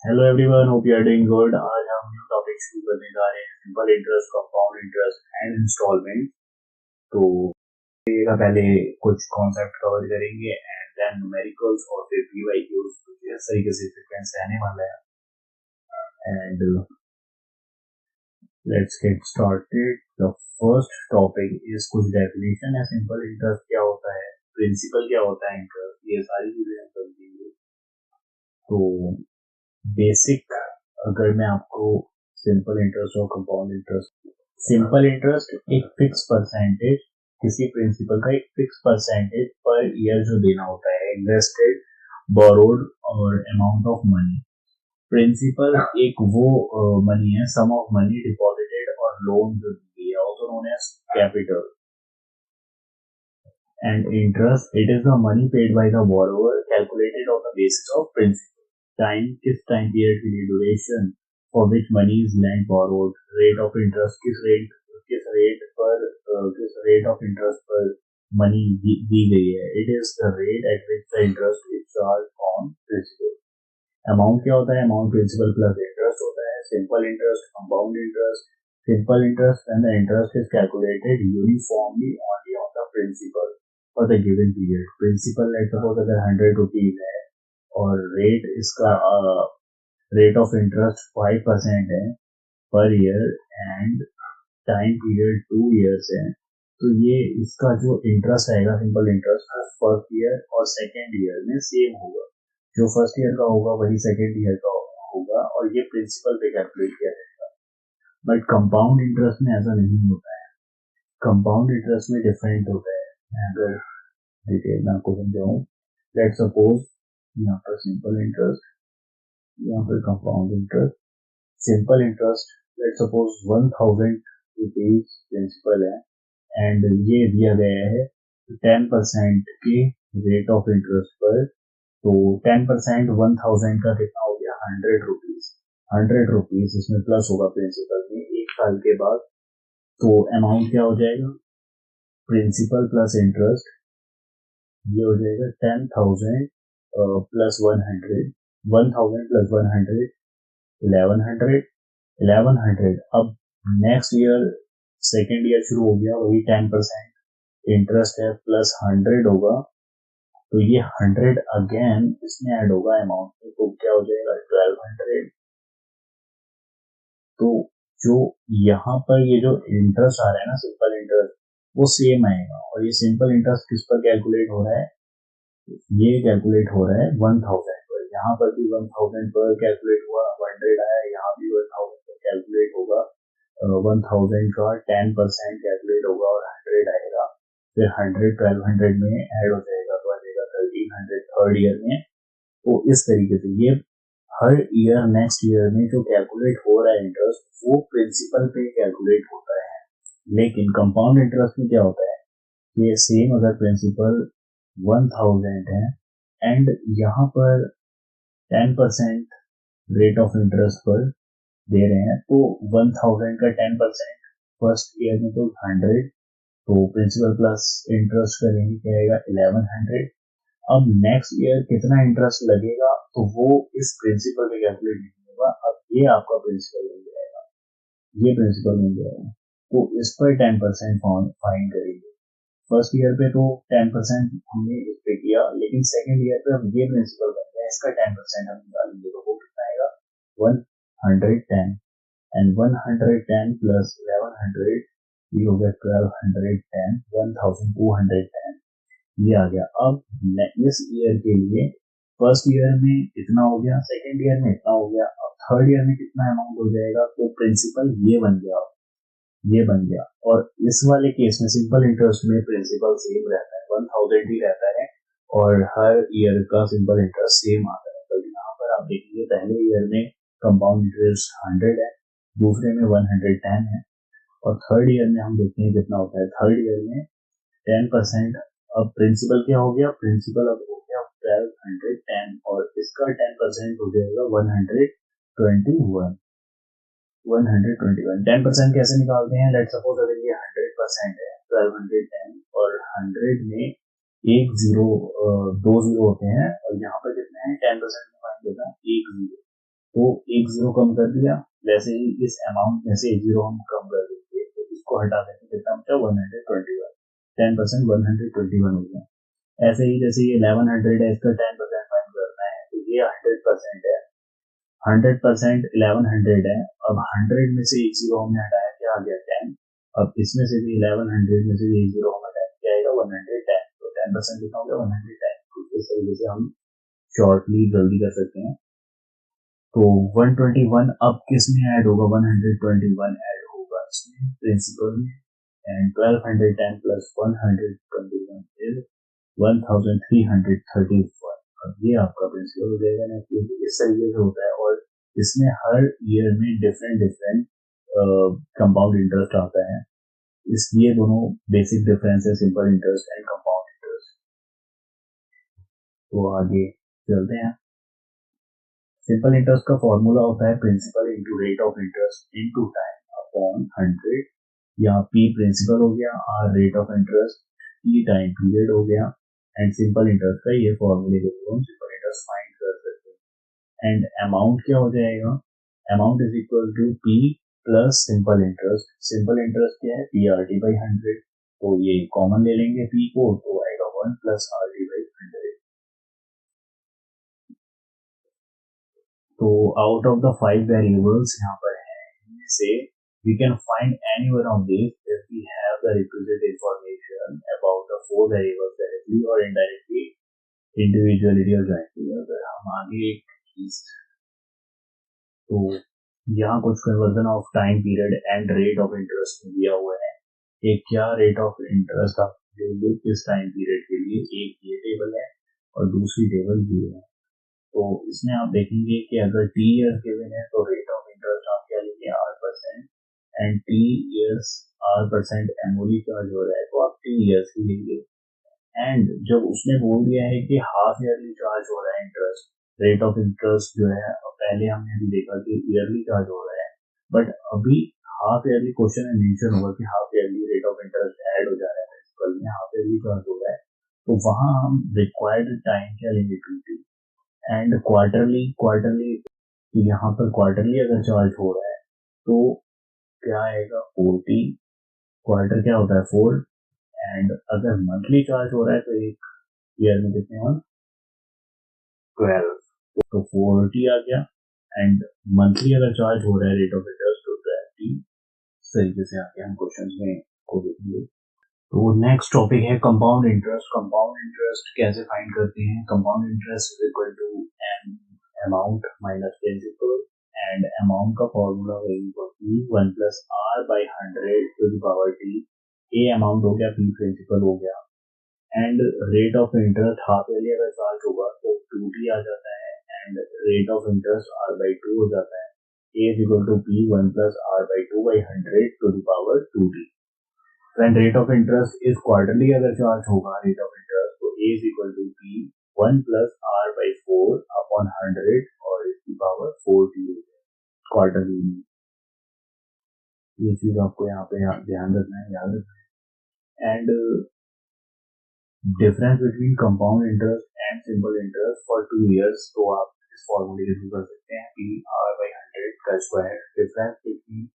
Hello everyone, hope you are doing good. आज हम new topic शुरू करने जा रहे हैं, simple interest, compound interest and installment. तो इसका पहले कुछ कॉन्सेप्ट कवर करेंगे एंड देन न्यूमेरिकल्स और फिर पीवाईक्यूज। तो इस तरीके से सीक्वेंस रहने वाला है and let's get started. The first topic is कुछ डेफिनेशन है। सिंपल इंटरेस्ट क्या होता है, प्रिंसिपल क्या होता है इंटरेस्ट, ये सारी चीजें हम समझेंगे। तो बेसिक अगर मैं आपको सिंपल इंटरेस्ट और कंपाउंड इंटरेस्ट, सिंपल इंटरेस्ट एक फिक्स परसेंटेज, किसी प्रिंसिपल का एक फिक्स परसेंटेज पर ईयर जो देना होता है, इन्वेस्टेड, बोरोड और अमाउंट ऑफ मनी। प्रिंसिपल एक वो मनी है, सम ऑफ मनी डिपॉजिटेड और लोन जो दी है, also known as capital. And interest, it is the money paid by the borrower calculated on the basis of principal. Time, किस time period के लिए, duration for which money is lent borrowed, rate of interest, किस rate of interest पर money दी गई है, it is the rate at which the interest is charge on principal. Amount क्या होता है, अमाउंट प्रिंसिपल प्लस इंटरेस्ट होता है। Simple interest, compound interest. Simple interest when the interest is calculated uniformly only on the principal for the given period। Principal let suppose अगर 100 rupees है और rate इसका rate of interest 5% है per year and time period 2 years है, तो ये इसका जो इंटरेस्ट आएगा, सिंपल इंटरेस्ट, फर्स्ट ईयर और सेकेंड ईयर में सेम होगा। जो फर्स्ट ईयर का होगा वही सेकेंड ईयर का होगा और ये प्रिंसिपल पे कैलकुलेट किया जाएगा। बट कंपाउंड इंटरेस्ट में ऐसा नहीं होता है। कंपाउंड इंटरेस्ट में डिफरेंट होता है। मैं अगर डिटेल में आपको समझाऊं, लेट सपोज यहाँ पर सिंपल इंटरेस्ट, यहाँ पर compound interest. Simple interest let suppose 1000 rupees principal है एंड ये दिया गया है 10% के रेट ऑफ इंटरेस्ट पर। तो 10% 1000 का कितना हो गया, 100 रुपीज। 100 रुपीज इसमें प्लस होगा प्रिंसिपल में 1 साल के बाद। तो अमाउंट क्या हो जाएगा, प्रिंसिपल प्लस इंटरेस्ट, ये हो जाएगा 10,000 प्लस 100, 1000 प्लस 100, 1100, 1100। अब नेक्स्ट ईयर सेकेंड ईयर शुरू हो गया, वही 10% इंटरेस्ट है प्लस 100 होगा, तो ये 100 अगेन इसमें ऐड होगा अमाउंट में, तो क्या हो जाएगा 1200। तो जो यहाँ पर ये जो इंटरेस्ट आ रहा है ना, सिंपल इंटरेस्ट, वो सेम आएगा। और ये सिंपल इंटरेस्ट किस पर कैलकुलेट हो रहा है, ये कैलकुलेट हो रहा है 1000 पर। यहाँ पर भी 1000 पर कैलकुलेट हुआ, 100 आया, यहाँ भी 1000 पर कैलकुलेट होगा। 1000 का 10% कैलकुलेट होगा और 100 आएगा, फिर 100 1200 में ऐड हो जाएगा तो आ जाएगा 1300 थर्ड ईयर में। तो इस तरीके से ये हर ईयर नेक्स्ट ईयर में जो कैलकुलेट हो रहा है इंटरेस्ट, वो प्रिंसिपल पे कैलकुलेट होता है। लेकिन कंपाउंड इंटरेस्ट में क्या होता है, ये सेम अगर प्रिंसिपल 1000 है एंड यहाँ पर 10% रेट ऑफ इंटरेस्ट पर दे रहे हैं, तो 1000 का 10% फर्स्ट ईयर में तो 100, तो प्रिंसिपल प्लस इंटरेस्ट करेंगे क्या आएगा 1100। अब नेक्स्ट ईयर कितना इंटरेस्ट लगेगा, तो वो इस प्रिंसिपल पे कैलकुलेट नहीं होगा। अब ये आपका प्रिंसिपल मिल जाएगा, ये प्रिंसिपल मिल जाएगा, तो इस पर 10% फाइन करेंगे। फर्स्ट ईयर पे तो 10% हमने इस पे किया, लेकिन सेकेंड ईयर पे अब ये प्रिंसिपल बन गया, इसका 10% हम निकालेंगे, तो वो कितना आएगा 110। एंड 110 प्लस 1100, ये हो गया 1210, 1210 ये आ गया। अब इस ईयर के लिए फर्स्ट ईयर में इतना हो गया, सेकेंड ईयर में इतना हो गया, अब थर्ड ईयर में कितना अमाउंट हो जाएगा, तो प्रिंसिपल ये बन गया, ये बन गया। और इस वाले केस में सिंपल इंटरेस्ट में प्रिंसिपल सेम रहता है, 1000 ही रहता है और हर ईयर का सिंपल इंटरेस्ट सेम आता है। तो यहाँ पर आप देखेंगे पहले ईयर में कंपाउंड इंटरेस्ट 100 है, दूसरे में 110 है, और थर्ड ईयर में हम देखते हैं कितना होता है। थर्ड ईयर में 10%। अब प्रिंसिपल क्या हो गया, प्रिंसिपल अब हो गया 1210 और इसका 10% हो जाएगा 121। 10% कैसे निकालते हैं, लेट सपोज अगर ये 100% है 1210 और 100 में एक जीरो, दो जीरो होते हैं और यहाँ पर कितने हैं 10% में फाइन देना 1 जीरो, तो एक जीरो कम कर दिया, वैसे ही इस अमाउंट में से एक जीरो हम कम कर देंगे, तो इसको हटा देंगे, कितना बचा 121, 10% 121 हो गया। ऐसे ही जैसे ये 1100 है, इसका 10% फाइन करना है, तो ये 100% है, 100% 1100 है। अब 100 में से एक जीरो हमने हटाया, क्या आ गया 10। अब इसमें से भी 1100 में से एक जीरो हम हटाया, क्या आएगा 110, तो 10% कितना हो गया 110। इस तरीके से हम शॉर्टली जल्दी कर सकते हैं। तो 121 अब किस में ऐड होगा, 121 ऐड होगा इसमें प्रिंसिपल में, एंड 1210 प्लस 121 इज 1331। अब ये आपका प्रिंसिपल हो जाएगा ना, क्योंकि इस तरीके से होता है। और इसमें हर ईयर में डिफरेंट डिफरेंट कंपाउंड इंटरेस्ट आता है, इसलिए दोनों बेसिक डिफरेंस है, simple interest and compound interest. तो आगे चलते हैं। सिंपल इंटरेस्ट का फॉर्मूला होता है principal into rate of interest into time upon 100। यहाँ P प्रिंसिपल हो गया, R rate of interest, T time period हो गया, एंड सिंपल इंटरेस्ट का ये फॉर्मूले के थ्रू हम सिंपल इंटरेस्ट फाइंड कर सकते हैं। एंड अमाउंट क्या हो जाएगा, amount is equal to P plus simple interest. Simple interest क्या है, PRT बाई 100, तो ये कॉमन ले लेंगे P को, तो आएगा 1 प्लस RT बाई 100। तो आउट ऑफ द 5 वेरिएबल्स यहाँ पर है, इनमें से we can find any one of these if we have the requisite information about the 4 variables directly or indirectly, individually or jointly। अगर हम आगे एक चीज, तो यहाँ कुछ conversion of time period and rate of interest दिया हुआ है। एक क्या रेट ऑफ इंटरेस्ट आप देंगे किस टाइम पीरियड के लिए, एक ये टेबल है और दूसरी टेबल ये है। तो इसमें आप देखेंगे कि अगर टी ईयर्स गिवन है तो रेट ऑफ इंटरेस्ट आप क्या लेंगे R%, and T years R% annually charge हो रहा है तो आप टी ईयर्स ही लेंगे। एंड जब उसने बोल दिया है कि हाफ ईयरली चार्ज हो रहा है इंटरेस्ट, रेट ऑफ इंटरेस्ट जो है पहले हमने अभी देखा कि ईयरली चार्ज हो रहा है, बट अभी हाफ ईयरली क्वेश्चन में मेंशन होगा कि half yearly rate of interest add हो जा रहा है प्रिंसिपल में, हाफ ईयरली चार्ज हो रहा है, तो वहां हम रिक्वायर्ड टाइम क्या लेंगे 20। एंड क्वार्टरली यहाँ पर क्वार्टरली अगर चार्ज हो रहा है तो क्या आएगा 40, क्वार्टर क्या होता है 4, एंड अगर मंथली चार्ज हो रहा है तो एक ईयर में कितने हैं 12, तो 40 आ गया। एंड मंथली अगर चार्ज हो रहा है रेट ऑफ इंटरेस्ट तो 20। इस तरीके से आके हम क्वेश्चन में को देखेंगे। तो नेक्स्ट टॉपिक है कंपाउंड इंटरेस्ट। कंपाउंड इंटरेस्ट कैसे फाइंड करते हैं, compound interest is equal to an amount minus principal, and amount का फॉर्मूला होगा कि 1 plus R by 100 to the power T। A amount हो गया, P प्रिंसिपल हो गया, and rate of interest half yearly अगर चार्ज होगा तो 2T आ जाता है, and rate of interest R by 2 हो जाता है। A is equal to P 1 plus R by 2 by 100 to the power 2T। When rate of interest is quarterly अगर चार्ज होगा rate of interest तो A is equal to P 1 plus R by 4 upon 100 और इसकी power 4T हो जाए quarterly में। ये चीज आपको यहाँ पे ध्यान रखना है, याद रखना है। And difference between compound interest and simple interest for 2 years, तो आप इस फॉर्मूले के थ्रू कर सकते हैं P R by 100 का square, difference between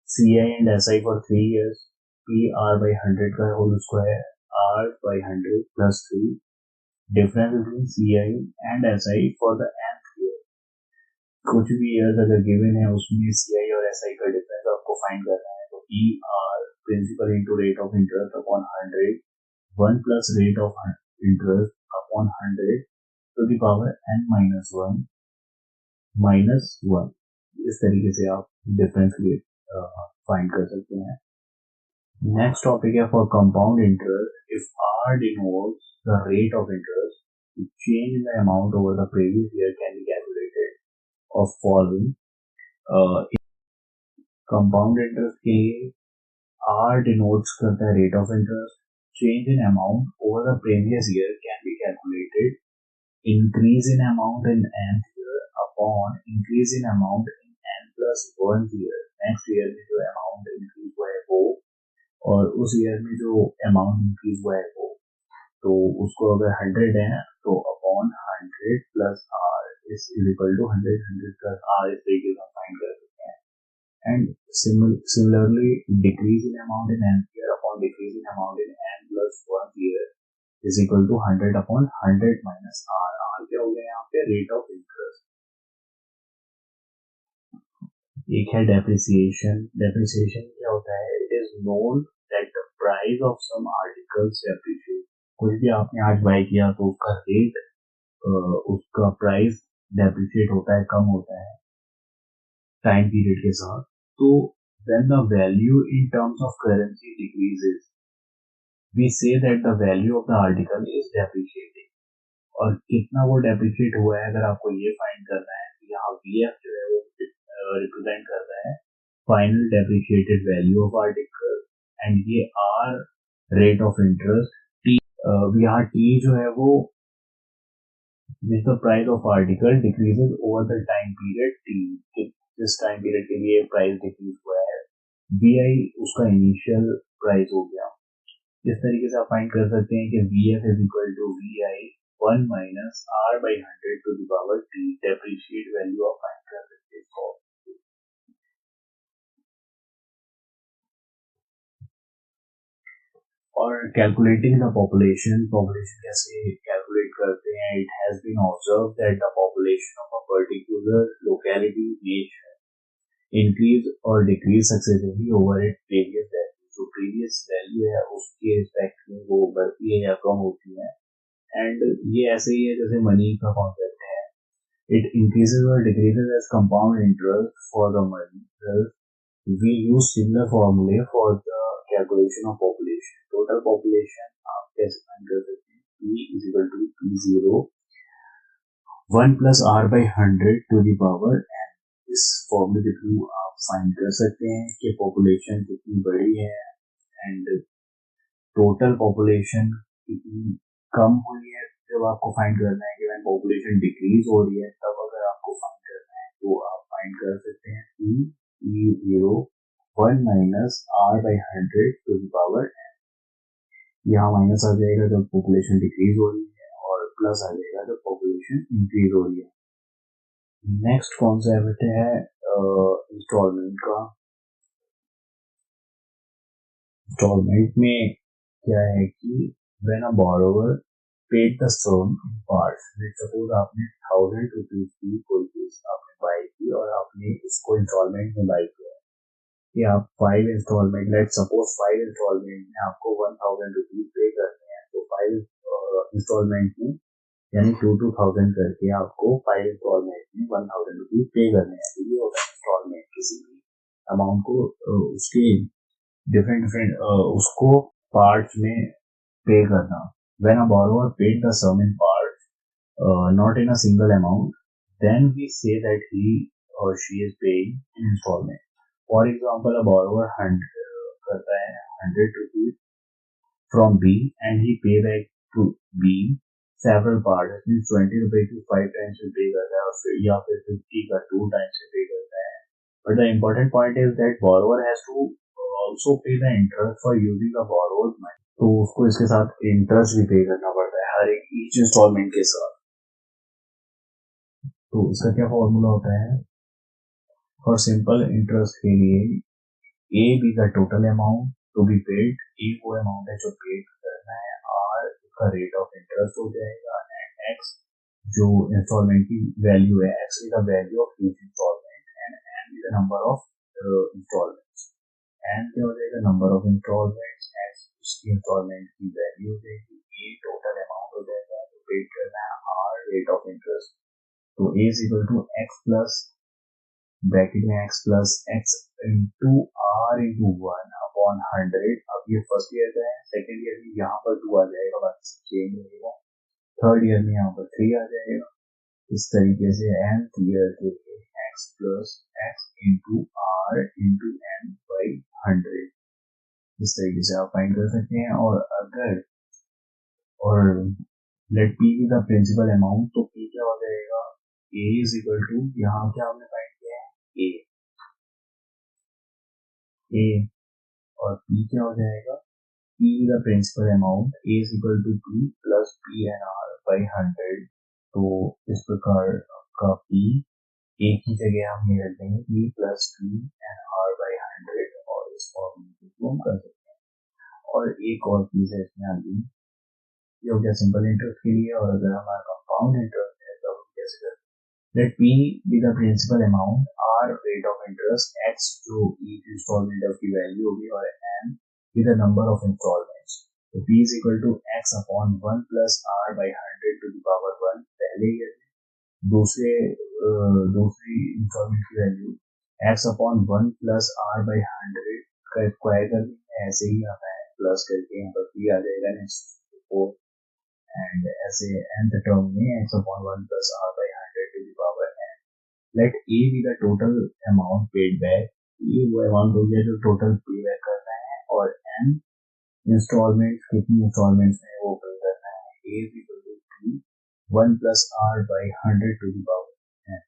CI and SI for 3 years, P R by 100 का whole square R by 100 plus 3, difference between CI and SI for the nth year। कुछ भी ईयर्स अगर गिवन है उसमें CI और SI का difference आपको फाइंड करना है, तो P R principal into rate of interest upon 100, 1 plus rate of interest upon 100 to the power n minus 1। इस तरीके से आप डिफरेंस फाइंड कर सकते हैं। नेक्स्ट टॉपिक है for compound interest, if R denotes the rate of interest, the change in the amount over the previous year can be calculated of following। Compound interest के लिए R denotes करता है rate of interest, change in amount over the previous year can be calculated, increase in amount in nth year upon increase in amount in n plus 1 year। Next year में जो amount increase हुआ है वो, और उस year में जो amount increase हुआ है वो, तो उसको अगर 100 है तो upon 100 plus R is equal to 100 plus r इस तरीके से फाइंड कर सकते हैं. And similarly, decrease in amount in ampere upon decrease in amount in n plus 1 year is equal to 100 upon 100 minus r. r क्या हो गया यहाँ पे? Rate of interest. एक है डेप्रिसिएशन. डेप्रिसिएशन क्या होता है? It is known that the price of some articles depreciate. कुछ भी आपने आज बाय किया तो उसका रेट, उसका प्राइस डेप्रिशिएट होता है, कम होता है टाइम पीरियड के साथ. तो when the value in terms of currency decreases, we say that the value of the article is depreciating. और कितना वो डेप्रिशिएट हुआ है अगर आपको ये फाइंड करना है, यहाँ VF जो है वो रिप्रेजेंट करता है final depreciated value of article, and ये R rate of interest. T यहाँ T जो है वो जिस price of article decreases over the time period T, जिस टाइम पीरियड के लिए प्राइस डिक्रीज हुआ है. VI उसका इनिशियल प्राइस हो गया. इस तरीके से आप फाइंड कर सकते हैं कि VF is equal to VI 1 minus R by 100 to the power T. Depreciate value आप फाइंड कर सकते हैं. और कैलकुलेटिंग द पॉपुलेशन कैसे कैलकुलेट करते हैं? It has been observe that the population of a particular locality increase और decrease successively over it previous value. जो प्रीवियस वैल्यू है उसके रिस्पेक्ट में वो बढ़ती है या कम होती है. एंड ये ऐसे ही है जैसे मनी का कॉन्सेप्ट है. इट इंक्रीजेज और decreases as compound interest for the money. We use similar फॉर्मूले for the calculation of population. Total population आप कैसे फाइंड कर सकते हैं? P is equal to P0 1 plus R by 100 to the power n. इस फॉर्मूले के थ्रू आप फाइंड कर सकते हैं कि पॉपुलेशन कितनी बड़ी है एंड टोटल पॉपुलेशन कितनी कम हुई है. जब आपको फाइंड करना है कि व्हेन पॉपुलेशन डिक्रीज हो रही है, तब अगर आपको फाइंड करना है तो आप फाइंड कर सकते हैं P0 1 minus R by 100 to the power n. यहाँ माइनस आ जाएगा जब पॉपुलेशन डिक्रीज हो रही है और प्लस आ जाएगा जब पॉपुलेशन इंक्रीज हो रही है. नेक्स्ट कॉन्सेप्ट है इंस्टॉलमेंट का. इंस्टॉलमेंट में क्या है कि when a borrower paid the sum in parts. Suppose आपने 1000 रुपीज की कोई चीज आपने बाय की और आपने इसको इंस्टॉलमेंट में बाय किया कि आप 5 इंस्टॉलमेंट, लेट सपोज 5 इंस्टॉलमेंट में आपको 1000 रुपीज पे करने हैं. तो 5 इंस्टॉलमेंट में यानी 2000 करके आपको 5 इंस्टॉलमेंट में 1000 रुपीज पे करने हैं. तो ये होता है इंस्टॉलमेंट. किसी भी अमाउंट को उसके डिफरेंट उसको पार्ट्स में पे करना. When a borrower paid the sum in parts not in a single amount, then we say that he और she is paying in instalment. For example, a borrower करता है 100 rupees from B and he pay back to B several parts. Means 20 rupees को 5 times से pay करता है और फिर या फिर 50 का 2 times से pay करता है. But the important point is that borrower has to also pay the interest for using the borrowed money. तो उसको इसके साथ इंटरेस्ट भी पे करना पड़ता है हर एक ईच इंस्टॉलमेंट के साथ. तो इसका क्या फॉर्मूला होता है? फॉर सिंपल इंटरेस्ट के लिए A be the total amount to be paid. A वो अमाउंट है जो पेड करना है. R इसका रेट ऑफ इंटरेस्ट हो जाएगा एंड X जो इंस्टॉलमेंट की वैल्यू है. X is the value of each installment and M is the number of installments. M क्या हो जाएगा? Number of installments. X उसकी इंस्टॉलमेंट की वैल्यू हो जाएगी. A टोटल अमाउंट हो जाएगा जो पेड करना है. R rate of interest. तो A is equal to X plus bracket में x plus X into R into 1 upon 100. अब ये फर्स्ट ईयर का है. सेकेंड ईयर में यहाँ पर 2 आ जाएगा, बस चेंज होगा. थर्ड ईयर में यहाँ पर 3 आ जाएगा. इस तरीके से nth ईयर के लिए x plus X into R into N by 100. इस तरीके से आप फाइंड कर सकते हैं. और अगर और let P be the principal amount, तो पी क्या हो जाएगा? a इज इक्वल टू, यहाँ क्या हमने फाइंड किया है? A और P क्या हो जाएगा? P the principal amount. A is equal to P plus P N R by 100. तो इस प्रकार आपका p एक ही जगह हम ये रख देंगे p plus 2 N R by 100 और इस फॉर्मूले को हम कर सकते हैं। और एक और चीज है इसमें आगे, ये हो गया सिंपल इंटरेस्ट के लिए। और अगर हमारा कंपाउंड इंटरेस्ट है तो हम कैसे करते हैं, let p be the principal amount, r rate of interest, x जो ईच इंस्टॉलमेंट की वैल्यू होगी और n be the number of instalments. तो p is equal to x upon 1 plus r by 100 to the power 1 पहले ही। दूसरी instalment की value x upon 1 plus r by 100 का स्क्वायर कर देंगे, ऐसे ही आता है प्लस करके यहाँ पर p आ जाएगा नेक्स्ट। एंड ऐसे nth टर्म में x upon 1 plus r by 100 to the power n. Let a be the total amount paid back. ये वो अमाउंट हो गया जो टोटल पे बैक करना है, और n इंस्टॉलमेंट कितनी इंस्टॉलमेंट्स में वो पे करना है। a is equal to 1 plus r by 100 to the power n.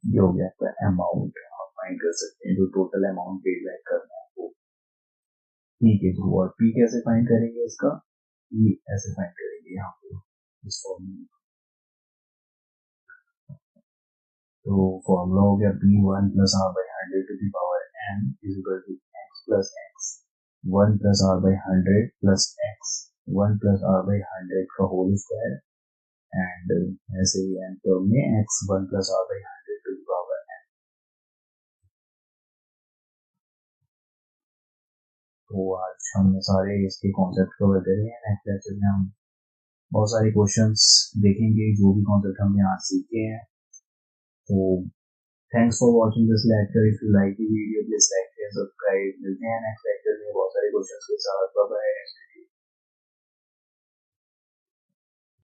ये हो गया आपका अमाउंट, आप फाइंड कर सकते हैं जो टोटल अमाउंट पे बैक करना है वो p के थ्रू। और p कैसे फाइंड करेंगे इसका, p ऐसे फाइंड करेंगे यहाँ पे इस फॉर्मूले। तो फॉर्मूला हो गया p 1 plus r by 100 to the power n is equal to x plus x 1 plus r by 100 plus x 1 plus r by 100 का होल स्क्वायर। एंड ऐसे ही n टर्म में x 1 plus r by 100 to the power n। तो आज हमने सारे इसके concept cover करे हैं। नेक्स्ट लेक्चर में हम बहुत सारे क्वेश्चंस देखेंगे जो भी कॉन्सेप्ट हमने आज सीखे हैं। तो thanks for watching this lecture. If you like the video please like and subscribe. मिलते हैं नेक्स्ट लेक्चर में बहुत सारे क्वेश्चंस के साथ। Bye bye.